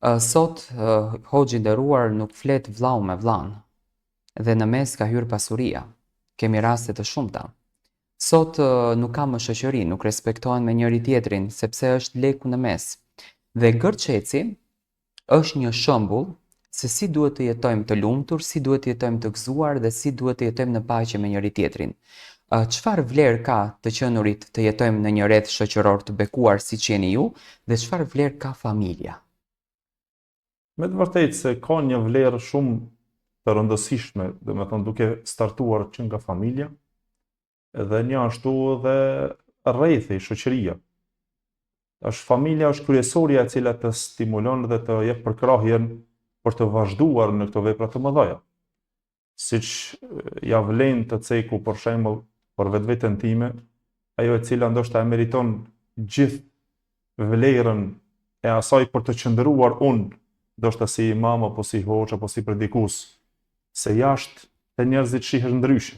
Sot hoxhi nderuar nuk flet vllau me vllain dhe në mes ka hyrë pasuria. Kemi raste të shumta. Sot nuk ka më shoqëri, nuk respektohen me njëri tjetrin sepse është leku në mes. Dhe gërçeci është një shembull se si duhet të jetojmë të lumtur, si duhet të jetojmë të gëzuar dhe si duhet të jetojmë në paqe me njëri tjetrin. Çfarë vlerë ka të qenurit të jetojmë në një rreth shoqëror të bekuar siç jeni ju dhe çfarë vlerë ka familja? Me të vërtetë se ka një vlerë shumë të rëndësishme, dhe me thënë duke startuar që nga familja, edhe një ashtu dhe rrethi, shoqëria. Familja është kryesorja e cila të stimulon dhe të jep përkrahjen për të vazhduar në këto vepra të mëdha. Siç ja vlen të ceku për shembull për vetveten time, ajo e cila ndoshta e meriton gjithë vlerën e asaj për të qëndruar unë, ndoshta si imam apo si hoxh apo si predikus, se jashtë te njerëzit shihesh ndryshe.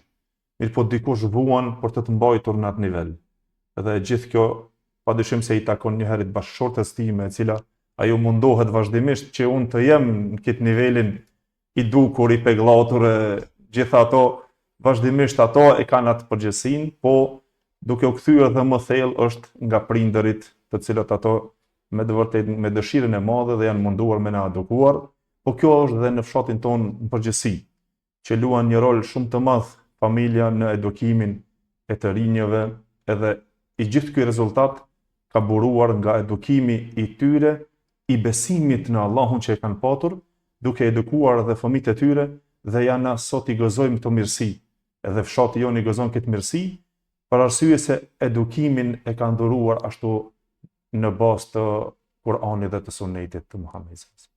Mirë po dikush vuan për të mbajtur në atë nivel. Dhe gjithë kjo padyshim se i takon një herët bashkëshortes time, e cila ajo mundohet vazhdimisht që unë të jem në këtë nivelin i dukur, i pegllatur, gjithë ato vazhdimisht ato e kanë atë përgjegjësinë, po duke u kthyer dhe më thellë është nga prindërit, të cilët ato me të vërtetë me dëshirën e madhe dhe janë munduar me na edukuar, po kjo është dhe në fshatin tonë në përgjithësi, që luan një rol shumë të madh familja në edukimin e të rinjëve, edhe i gjithë ky rezultat ka buruar nga edukimi i tyre, i besimit në Allahun që e kanë patur, duke edukuar dhe fëmijët e tyre, dhe janë sot i gëzojmë këto mirësi, edhe fshati jonë i gëzon këtë mirësi, për arsye se edukimin e kanë dhuruar ashtu në bazë të Kur'anit dhe të Sunetit të Muhamedit.